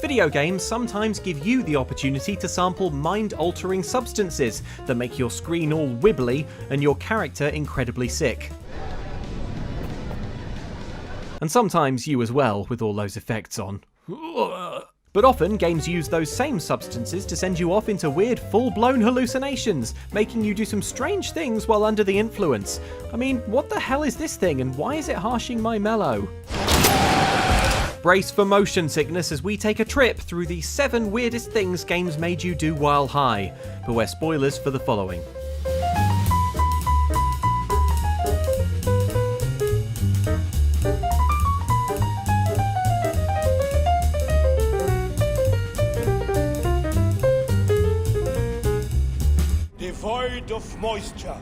Video games sometimes give you the opportunity to sample mind-altering substances that make your screen all wibbly and your character incredibly sick. And sometimes you as well, with all those effects on. But often, games use those same substances to send you off into weird, full-blown hallucinations, making you do some strange things while under the influence. I mean, what the hell is this thing, and why is it harshing my mellow? Brace for motion sickness as we take a trip through the 7 weirdest things games made you do while high. Beware spoilers for the following. Devoid of moisture,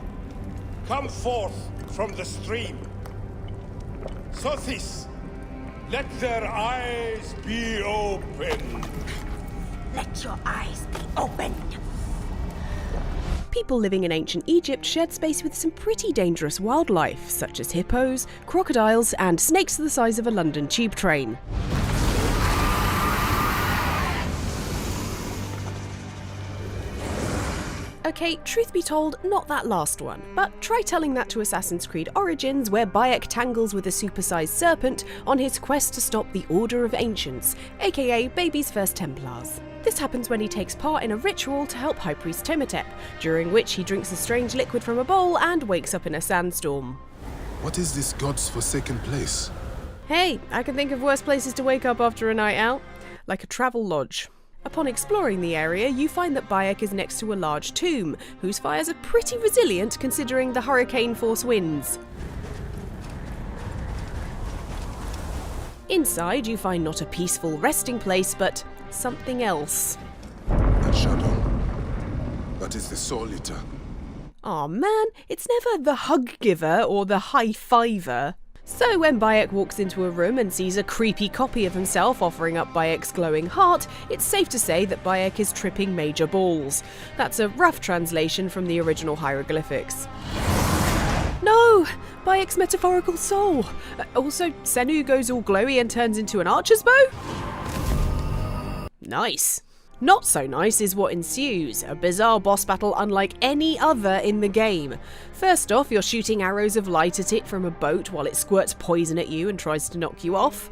come forth from the stream. Sothis, let their eyes be open. Let your eyes be open. People living in ancient Egypt shared space with some pretty dangerous wildlife, such as hippos, crocodiles, and snakes the size of a London tube train. Okay, truth be told, not that last one, but try telling that to Assassin's Creed Origins, where Bayek tangles with a supersized serpent on his quest to stop the Order of Ancients, aka Baby's First Templars. This happens when he takes part in a ritual to help High Priest Timotep, during which he drinks a strange liquid from a bowl and wakes up in a sandstorm. What is this god's forsaken place? Hey, I can think of worse places to wake up after a night out, like a travel lodge. Upon exploring the area, you find that Bayek is next to a large tomb, whose fires are pretty resilient considering the hurricane-force winds. Inside, you find not a peaceful resting place, but something else. That shadow. That is the Soul Eater. Aw man, it's never the hug giver or the high fiver. So when Bayek walks into a room and sees a creepy copy of himself offering up Bayek's glowing heart, it's safe to say that Bayek is tripping major balls. That's a rough translation from the original hieroglyphics. No! Bayek's metaphorical soul! Also, Senu goes all glowy and turns into an archer's bow? Nice. Not so nice is what ensues, a bizarre boss battle unlike any other in the game. First off, you're shooting arrows of light at it from a boat while it squirts poison at you and tries to knock you off.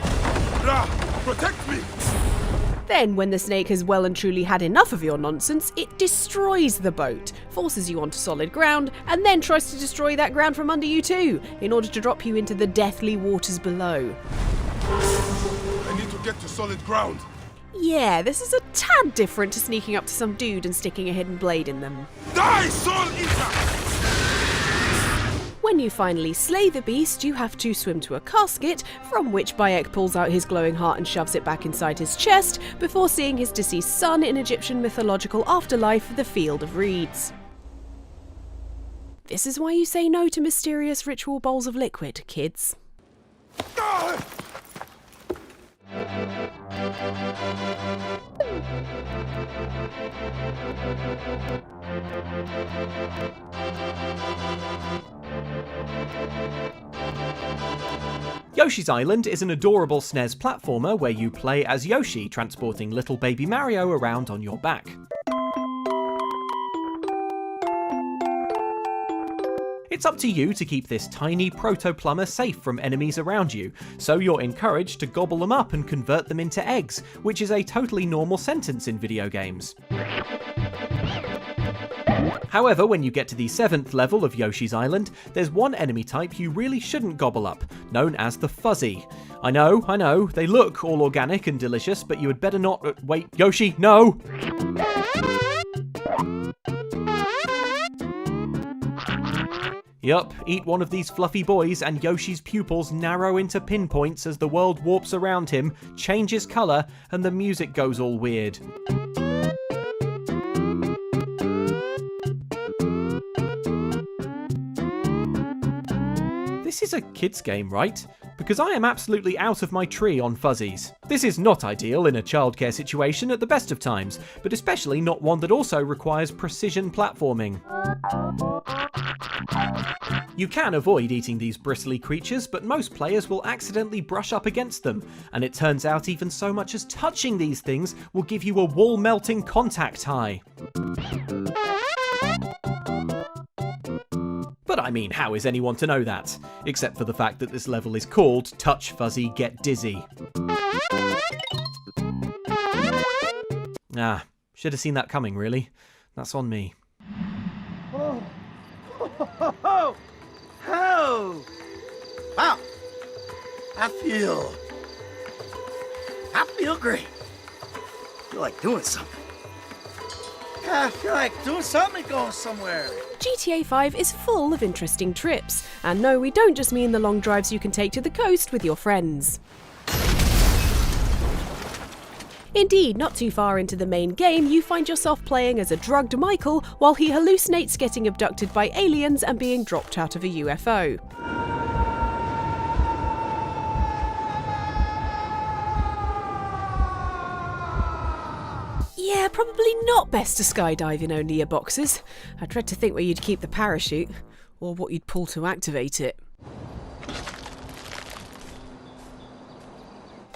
Xtra, protect me! Then, when the snake has well and truly had enough of your nonsense, it destroys the boat, forces you onto solid ground, and then tries to destroy that ground from under you too, in order to drop you into the deathly waters below. I need to get to solid ground. Yeah, this is a tad different to sneaking up to some dude and sticking a hidden blade in them. Die, Soul Eater! When you finally slay the beast, you have to swim to a casket, from which Bayek pulls out his glowing heart and shoves it back inside his chest, before seeing his deceased son in Egyptian mythological afterlife, the Field of Reeds. This is why you say no to mysterious ritual bowls of liquid, kids. Yoshi's Island is an adorable SNES platformer where you play as Yoshi, transporting little baby Mario around on your back. It's up to you to keep this tiny proto-plumber safe from enemies around you, so you're encouraged to gobble them up and convert them into eggs, which is a totally normal sentence in video games. However, when you get to the 7th level of Yoshi's Island, there's one enemy type you really shouldn't gobble up, known as the Fuzzy. I know, they look all organic and delicious, but you had better not— wait, Yoshi, no! Yup, eat one of these fluffy boys and Yoshi's pupils narrow into pinpoints as the world warps around him, changes colour, and the music goes all weird. This is a kids game, right? Because I am absolutely out of my tree on fuzzies. This is not ideal in a childcare situation at the best of times, but especially not one that also requires precision platforming. You can avoid eating these bristly creatures, but most players will accidentally brush up against them, and it turns out even so much as touching these things will give you a wall-melting contact high. But I mean, how is anyone to know that? Except for the fact that this level is called Touch Fuzzy Get Dizzy. Ah, should have seen that coming, really. That's on me. Oh! Wow! I feel great. I feel like doing something. I feel like doing something and going somewhere. GTA 5 is full of interesting trips. And no, we don't just mean the long drives you can take to the coast with your friends. Indeed, not too far into the main game, you find yourself playing as a drugged Michael while he hallucinates getting abducted by aliens and being dropped out of a UFO. Yeah, probably not best to skydive in only your boxes. I dread to think where you'd keep the parachute, or what you'd pull to activate it.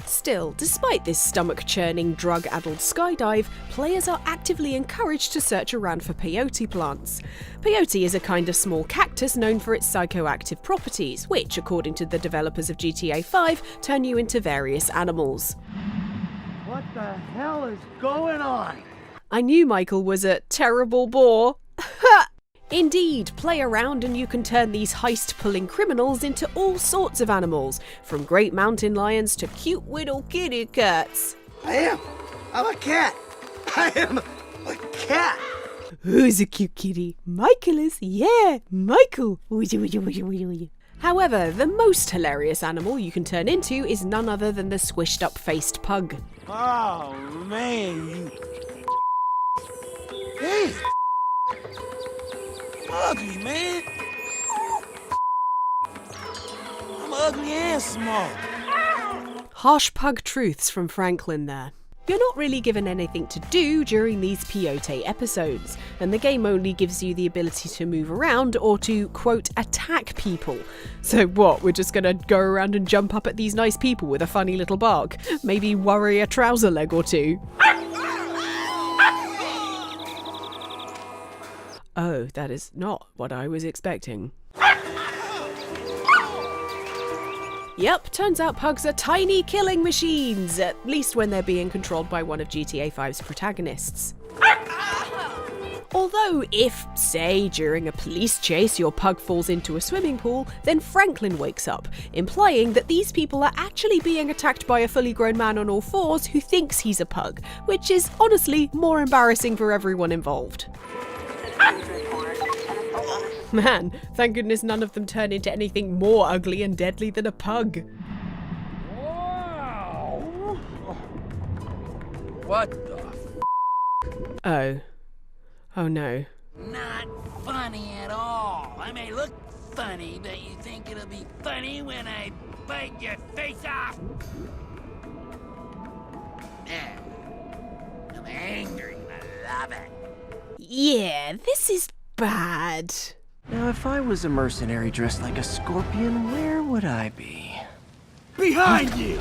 Still, despite this stomach-churning, drug-addled skydive, players are actively encouraged to search around for peyote plants. Peyote is a kind of small cactus known for its psychoactive properties, which, according to the developers of GTA 5, turn you into various animals. What the hell is going on? I knew Michael was a terrible bore. Indeed, play around and you can turn these heist-pulling criminals into all sorts of animals, from great mountain lions to cute little kitty cats. I'm a cat. I am a cat. Who's a cute kitty? Michael is, yeah, Michael. However, the most hilarious animal you can turn into is none other than the squished-up-faced pug. Oh, man. Hey. I'm ugly, man. I'm ugly and small. Harsh pug truths from Franklin there. You're not really given anything to do during these peyote episodes, and the game only gives you the ability to move around or to, quote, attack people. So what, we're just gonna go around and jump up at these nice people with a funny little bark? Maybe worry a trouser leg or two? Oh, that is not what I was expecting. Yep, turns out pugs are tiny killing machines, at least when they're being controlled by one of GTA 5's protagonists. Although if, say, during a police chase your pug falls into a swimming pool, then Franklin wakes up, implying that these people are actually being attacked by a fully grown man on all fours who thinks he's a pug, which is honestly more embarrassing for everyone involved. Man, thank goodness none of them turn into anything more ugly and deadly than a pug. Wow. What the Oh. Oh no. Not funny at all. I may look funny, but you think it'll be funny when I bite your face off? Yeah. I'm angry. I love it. Yeah, this is bad. Now, if I was a mercenary dressed like a scorpion, where would I be? Behind you!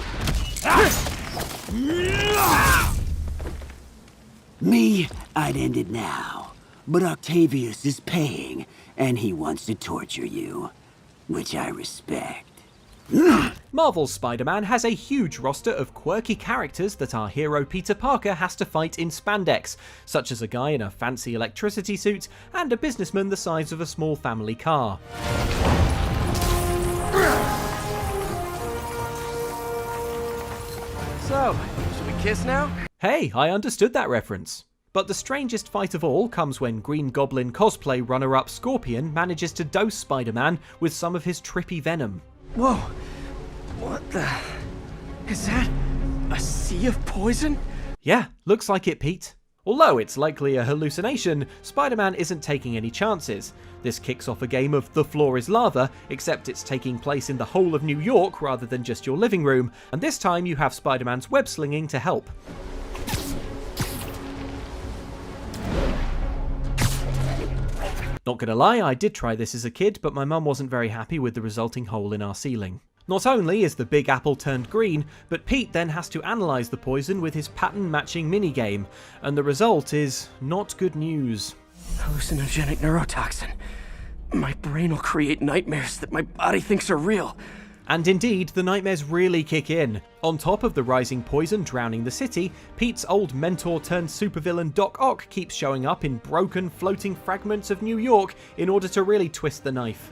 Me, I'd end it now. But Octavius is paying, and he wants to torture you, which I respect. Marvel's Spider-Man has a huge roster of quirky characters that our hero Peter Parker has to fight in spandex, such as a guy in a fancy electricity suit and a businessman the size of a small family car. So, should we kiss now? Hey, I understood that reference. But the strangest fight of all comes when Green Goblin cosplay runner-up Scorpion manages to dose Spider-Man with some of his trippy venom. Whoa! What the... Is that a sea of poison? Yeah, looks like it, Pete. Although it's likely a hallucination, Spider-Man isn't taking any chances. This kicks off a game of The Floor is Lava, except it's taking place in the whole of New York rather than just your living room, and this time you have Spider-Man's web-slinging to help. Not gonna lie, I did try this as a kid, but my mum wasn't very happy with the resulting hole in our ceiling. Not only is the big apple turned green, but Pete then has to analyse the poison with his pattern-matching minigame, and the result is not good news. Hallucinogenic neurotoxin. My brain will create nightmares that my body thinks are real. And indeed, the nightmares really kick in. On top of the rising poison drowning the city, Pete's old mentor turned supervillain Doc Ock keeps showing up in broken, floating fragments of New York in order to really twist the knife.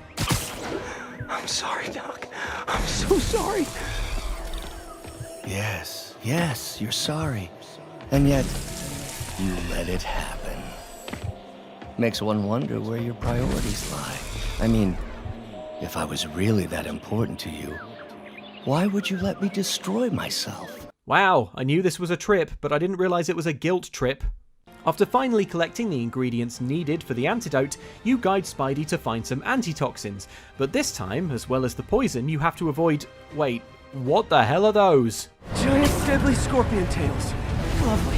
I'm sorry, Doc. I'm so sorry. Yes, you're sorry. And yet, you let it happen. Makes one wonder where your priorities lie. I mean, if I was really that important to you, why would you let me destroy myself? Wow, I knew this was a trip, but I didn't realise it was a guilt trip. After finally collecting the ingredients needed for the antidote, you guide Spidey to find some antitoxins, but this time, as well as the poison, you have to avoid... Wait, what the hell are those? Giant deadly scorpion tails. Lovely.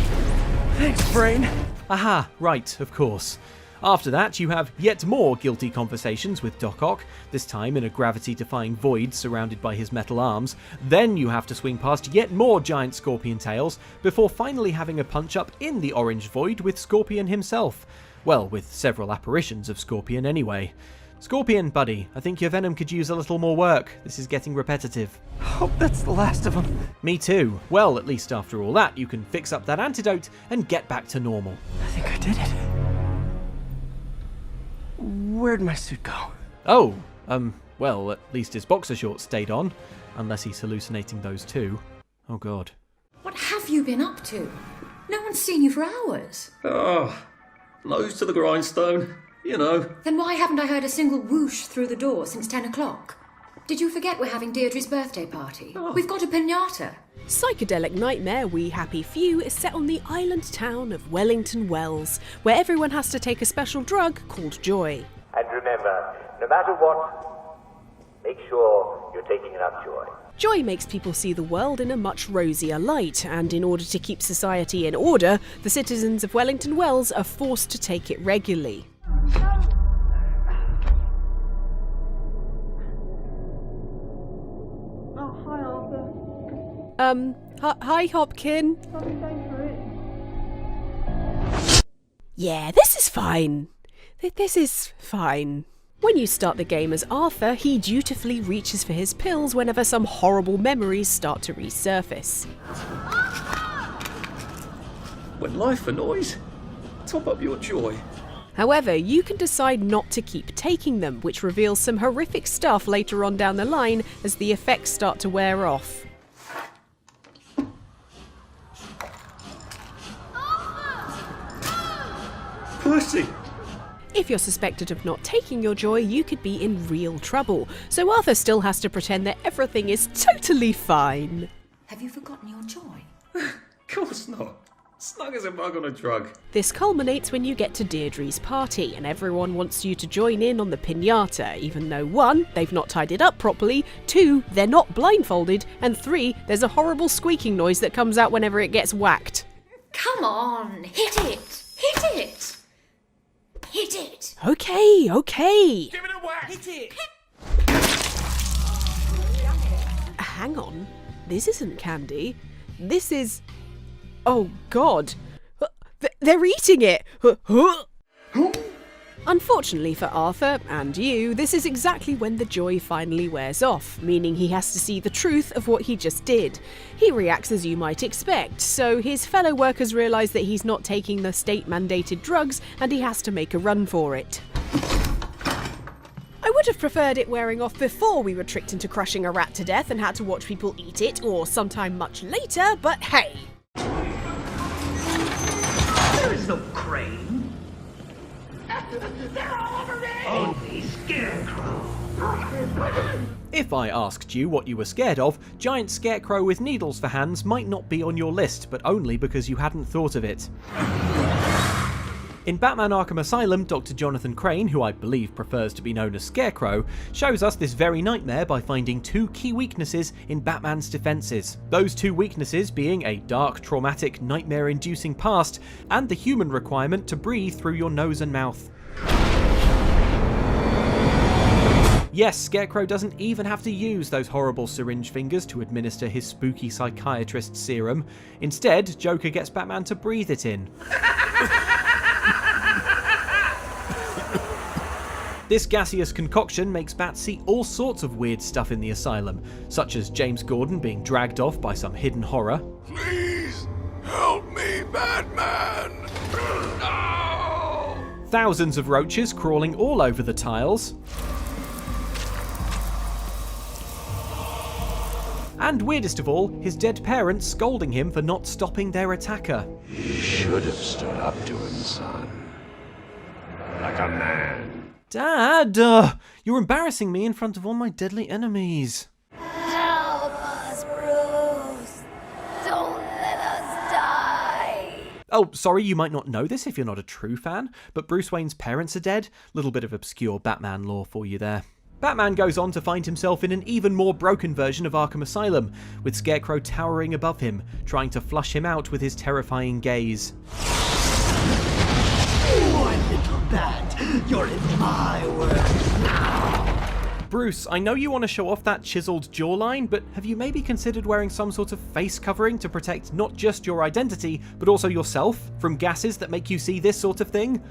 Thanks, brain. Aha, right, of course. After that, you have yet more guilty conversations with Doc Ock, this time in a gravity-defying void surrounded by his metal arms. Then you have to swing past yet more giant scorpion tails, before finally having a punch-up in the orange void with Scorpion himself. Well, with several apparitions of Scorpion anyway. Scorpion, buddy, I think your venom could use a little more work. This is getting repetitive. Hope that's the last of them. Me too. Well, at least after all that, you can fix up that antidote and get back to normal. I think I did it. Where'd my suit go? Oh, well, at least his boxer shorts stayed on. Unless he's hallucinating those too. Oh god. What have you been up to? No one's seen you for hours. Oh, nose to the grindstone, you know. Then why haven't I heard a single whoosh through the door since 10 o'clock? Did you forget we're having Deirdre's birthday party? Oh. We've got a piñata. Psychedelic Nightmare We Happy Few is set on the island town of Wellington Wells, where everyone has to take a special drug called Joy. And remember, no matter what, make sure you're taking enough joy. Joy makes people see the world in a much rosier light, and in order to keep society in order, the citizens of Wellington Wells are forced to take it regularly. Oh, hi, Arthur. Hi, Hopkin. Yeah, this is fine. This is fine. When you start the game as Arthur, he dutifully reaches for his pills whenever some horrible memories start to resurface. When life annoys, top up your joy. However, you can decide not to keep taking them, which reveals some horrific stuff later on down the line as the effects start to wear off. Percy! If you're suspected of not taking your joy, you could be in real trouble. So Arthur still has to pretend that everything is totally fine. Have you forgotten your joy? Of course not. Snug as a bug on a drug. This culminates when you get to Deirdre's party, and everyone wants you to join in on the piñata, even though 1, they've not tied it up properly, 2, they're not blindfolded, and 3, there's a horrible squeaking noise that comes out whenever it gets whacked. Come on, hit it! Hit it! Hit it! Okay. Give it a whack! Hit it! Hang on. This isn't candy. This is... Oh, God. They're eating it! Unfortunately for Arthur, and you, this is exactly when the joy finally wears off, meaning he has to see the truth of what he just did. He reacts as you might expect, so his fellow workers realise that he's not taking the state-mandated drugs, and he has to make a run for it. I would have preferred it wearing off before we were tricked into crushing a rat to death and had to watch people eat it, or sometime much later, but hey! There is no crane. They're all over me! Only Scarecrow. If I asked you what you were scared of, giant scarecrow with needles for hands might not be on your list, but only because you hadn't thought of it. In Batman Arkham Asylum, Dr. Jonathan Crane, who I believe prefers to be known as Scarecrow, shows us this very nightmare by finding 2 key weaknesses in Batman's defences. Those 2 weaknesses being a dark, traumatic, nightmare-inducing past, and the human requirement to breathe through your nose and mouth. Yes, Scarecrow doesn't even have to use those horrible syringe fingers to administer his spooky psychiatrist serum. Instead, Joker gets Batman to breathe it in. This gaseous concoction makes Bat see all sorts of weird stuff in the asylum, such as James Gordon being dragged off by some hidden horror. Please, help me, Batman! No! Thousands of roaches crawling all over the tiles. And weirdest of all, his dead parents scolding him for not stopping their attacker. You should have stood up to him, son. Like a man. Dad, you're embarrassing me in front of all my deadly enemies. Help us, Bruce. Don't let us die. Oh, sorry, you might not know this if you're not a true fan, but Bruce Wayne's parents are dead. Little bit of obscure Batman lore for you there. Batman goes on to find himself in an even more broken version of Arkham Asylum, with Scarecrow towering above him, trying to flush him out with his terrifying gaze. One little bat, you're in my world now. Bruce, I know you want to show off that chiseled jawline, but have you maybe considered wearing some sort of face covering to protect not just your identity, but also yourself from gases that make you see this sort of thing?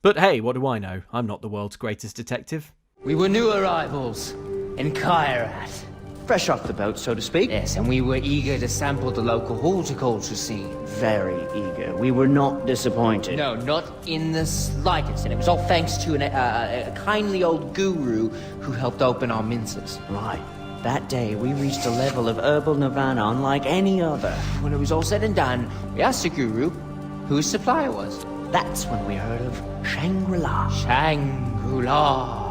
But hey, what do I know? I'm not the world's greatest detective. We were new arrivals in Kyrat. Fresh off the boat, so to speak. Yes, and we were eager to sample the local horticulture scene. Very eager. We were not disappointed. No, not in the slightest. And it was all thanks to a kindly old guru who helped open our minces. Right. That day, we reached a level of herbal nirvana unlike any other. When it was all said and done, we asked the guru who his supplier was. That's when we heard of Shangri-La. Shangri-La.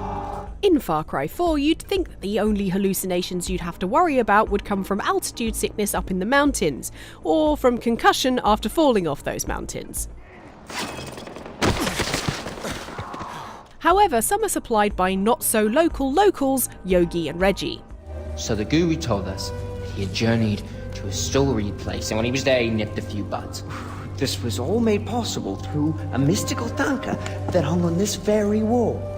In Far Cry 4, you'd think that the only hallucinations you'd have to worry about would come from altitude sickness up in the mountains, or from concussion after falling off those mountains. However, some are supplied by not-so-local locals, Yogi and Reggie. So the guru told us that he had journeyed to a storied place, and when he was there, he nipped a few buds. This was all made possible through a mystical tanka that hung on this very wall.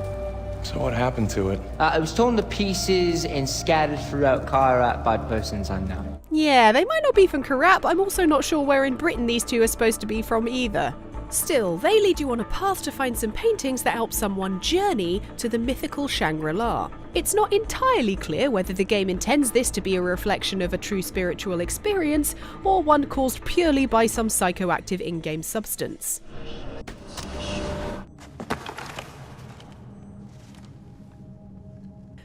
So what happened to it? It was torn to pieces and scattered throughout Kyrat by persons unknown. Yeah, they might not be from Kyrat, but I'm also not sure where in Britain these two are supposed to be from either. Still, they lead you on a path to find some paintings that help someone journey to the mythical Shangri-La. It's not entirely clear whether the game intends this to be a reflection of a true spiritual experience, or one caused purely by some psychoactive in-game substance.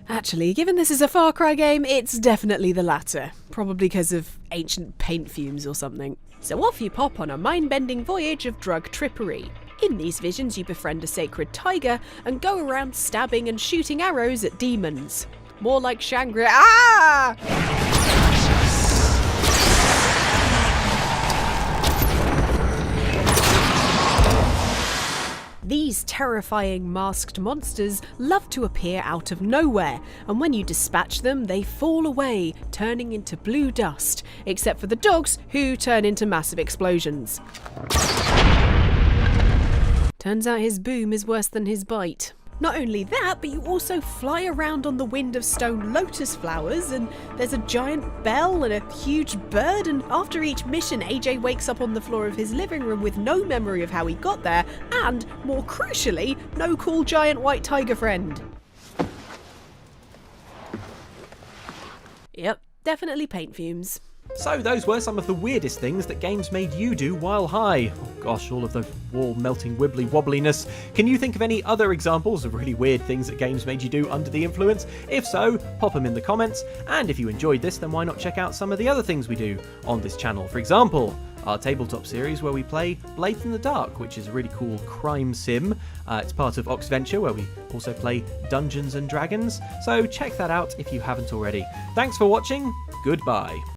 Actually, given this is a Far Cry game, it's definitely the latter. Probably because of ancient paint fumes or something. So off you pop on a mind-bending voyage of drug trippery. In these visions, you befriend a sacred tiger and go around stabbing and shooting arrows at demons. More like Shangri... Ah! These terrifying masked monsters love to appear out of nowhere, and when you dispatch them, they fall away, turning into blue dust, except for the dogs, who turn into massive explosions. Turns out his boom is worse than his bite. Not only that, but you also fly around on the wind of stone lotus flowers, and there's a giant bell and a huge bird, and after each mission, AJ wakes up on the floor of his living room with no memory of how he got there, and, more crucially, no cool giant white tiger friend. Yep, definitely paint fumes. So those were some of the weirdest things that games made you do while high. Oh gosh, all of the wall melting wibbly wobbliness. Can you think of any other examples of really weird things that games made you do under the influence? If so, pop them in the comments. And if you enjoyed this, then why not check out some of the other things we do on this channel? For example, our tabletop series where we play Blades in the Dark, which is a really cool crime sim. It's part of Oxventure, where we also play Dungeons and Dragons. So check that out if you haven't already. Thanks for watching. Goodbye.